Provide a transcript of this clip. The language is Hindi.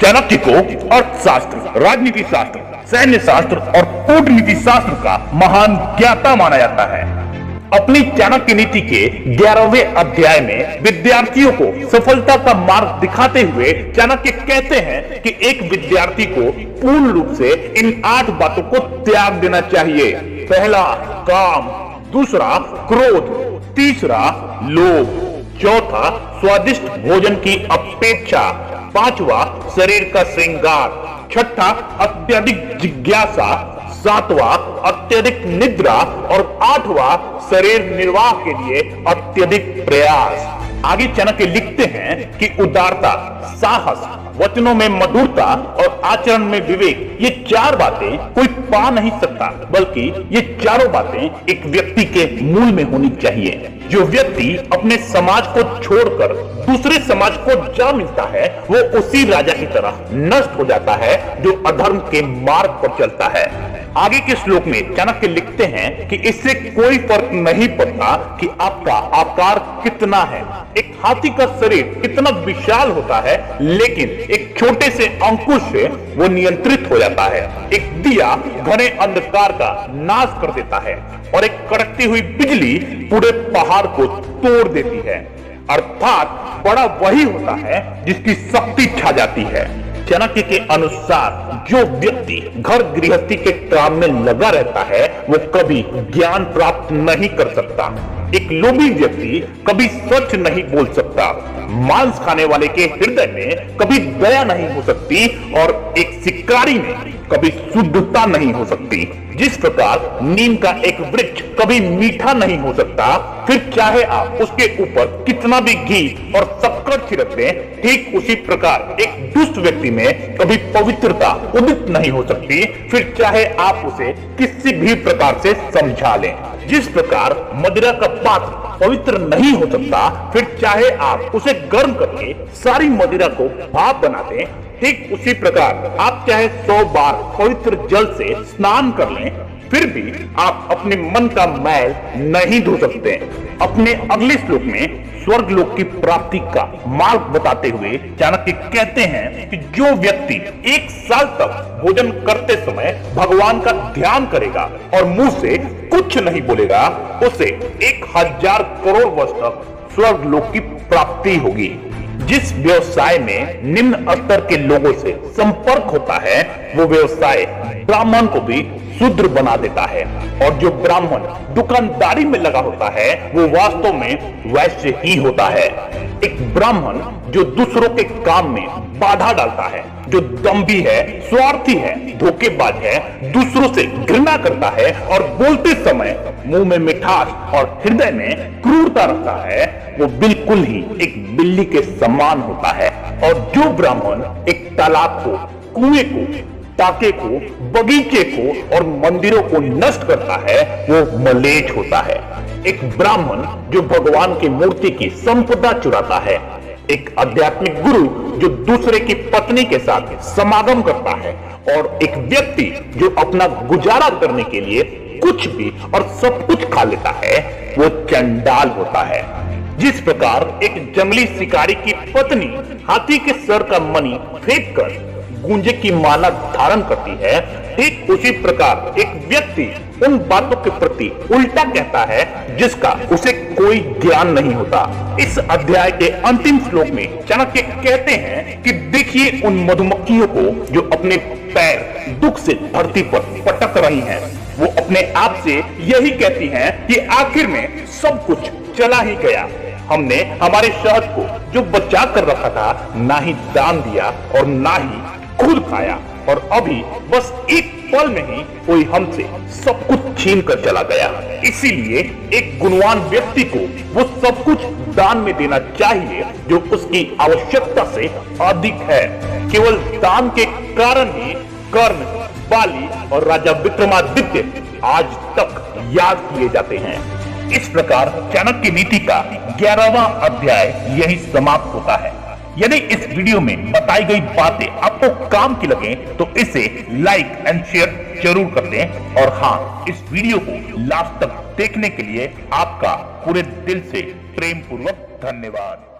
चाणक्य को अर्थशास्त्र, राजनीति शास्त्र, सैन्य शास्त्र और कूटनीति शास्त्र का महान ज्ञाता माना जाता है। अपनी चाणक्य नीति के 11वें अध्याय में विद्यार्थियों को सफलता का मार्ग दिखाते हुए चाणक्य कहते हैं कि एक विद्यार्थी को पूर्ण रूप से इन 8 बातों को त्याग देना चाहिए। पहला, काम; दूसरा, क्रोध; तीसरा, लोभ; चौथा, स्वादिष्ट भोजन की अपेक्षा; पांचवा, शरीर का श्रृंगार; छठा, अत्यधिक जिज्ञासा; सातवां, अत्यधिक निद्रा; और आठवां, शरीर निर्वाह के लिए अत्यधिक प्रयास। आगे चाणक्य लिखते हैं कि उदारता, साहस, वचनों में मधुरता और आचरण में विवेक, ये 4 बातें कोई पा नहीं सकता, बल्कि ये चारों बातें एक व्यक्ति के मूल में होनी चाहिए। जो व्यक्ति अपने समाज को छोड़कर दूसरे समाज को जा मिलता है, वो उसी राजा की तरह नष्ट हो जाता है जो अधर्म के मार्ग पर चलता है। आगे के श्लोक में चाणक्य लिखते हैं कि इससे कोई फर्क नहीं पड़ता कि आपका आकार कितना है। एक हाथी का शरीर कितना विशाल होता है, लेकिन एक छोटे से अंकुश से वो नियंत्रित हो जाता है। एक दिया घने अंधकार का नाश कर देता है और एक कड़कती हुई बिजली पूरे पहाड़ को तोड़ देती है। अर्थात बड़ा वही होता है जिसकी शक्ति छा जाती है। चाणक्य के अनुसार जो व्यक्ति घर गृहस्थी के काम में लगा रहता है, वो कभी ज्ञान प्राप्त नहीं कर सकता। एक लोभी व्यक्ति कभी सच नहीं बोल सकता। मांस खाने वाले के हृदय में कभी दया नहीं हो सकती और एक शिकारी में कभी शुद्धता नहीं हो सकती। जिस प्रकार नीम का एक वृक्ष कभी मीठा नहीं हो सकता, फिर चाहे आप उसके ऊपर कितना भी घी और शक्कर छिड़क दें, ठीक उसी प्रकार एक दुष्ट व्यक्ति में कभी पवित्रता उदित नहीं हो सकती, फिर चाहे आप उसे किसी भी प्रकार से समझा लें। जिस प्रकार मदिरा का पात्र पवित्र नहीं हो सकता, फिर चाहे आप उसे गर्म करके सारी मदिरा को भाप बना दें, ठीक उसी प्रकार आप चाहे 100 बार पवित्र जल से स्नान कर लें, फिर भी आप अपने मन का मैल नहीं धो सकते। अपने अगले श्लोक में स्वर्ग लोक की प्राप्ति का मार्ग बताते हुए चाणक्य कहते हैं कि जो व्यक्ति 1 साल तक भोजन करते समय भगवान का ध्यान करेगा और मुंह से कुछ नहीं बोलेगा, उसे 1000 करोड़ वर्ष तक स्वर्ग लोक की प्राप्ति होगी। जिस व्यवसाय में निम्न स्तर के लोगों से संपर्क होता है, वो व्यवसाय ब्राह्मण को भी शूद्र बना देता है, और जो ब्राह्मण दुकानदारी में लगा होता है, वो वास्तव में वैश्य ही होता है। एक ब्राह्मण जो दूसरों के काम में बाधा डालता है, जो दंभी है, स्वार्थी है, धोखेबाज है, दूसरों से घृणा करता है और बोलते समय मुंह में मिठास और हृदय में क्रूरता रखता है, वो बिल्कुल ही एक बिल्ली के समान होता है। और जो ब्राह्मण एक तालाब को, कुएं को, टाके को, बगीचे को और मंदिरों को नष्ट करता है, वो मलेच्छ होता है। एक ब्राह्मण जो भगवान की मूर्ति की संपदा चुराता है, एक आध्यात्मिक गुरु जो दूसरे की पत्नी के साथ समागम करता है, और एक व्यक्ति जो अपना गुजारा करने के लिए कुछ भी और सब कुछ खा लेता है, वो चंडाल होता है। जिस प्रकार एक जंगली शिकारी की पत्नी हाथी के सर का मणि फेंक कर गूंजे की माला धारण करती है, ठीक उसी प्रकार एक व्यक्ति उन बातों के प्रति उल्टा कहता है जिसका उसे कोई ज्ञान नहीं होता। इस अध्याय के अंतिम श्लोक में चाणक्य कहते हैं कि देखिए उन मधुमक्खियों को जो अपने पैर दुख से धरती पर पटक रही हैं। वो अपने आप से यही कहती हैं कि आखिर में सब कुछ चला ही गया। हमने हमारे शहद को जो बचा कर रखा था, ना ही दान दिया और ना ही खुद खाया, और अभी बस एक पल में ही कोई हमसे सब कुछ छीन कर चला गया। इसीलिए एक गुणवान व्यक्ति को वो सब कुछ दान में देना चाहिए जो उसकी आवश्यकता से अधिक है। केवल दान के कारण ही कर्ण, बाली और राजा विक्रमादित्य आज तक याद किए जाते हैं। इस प्रकार चाणक्य नीति का 11वां अध्याय यही समाप्त होता है। यदि इस वीडियो में बताई गई बातें आपको काम की लगे तो इसे लाइक एंड शेयर जरूर कर दें, और हाँ, इस वीडियो को लास्ट तक देखने के लिए आपका पूरे दिल से प्रेम पूर्वक धन्यवाद।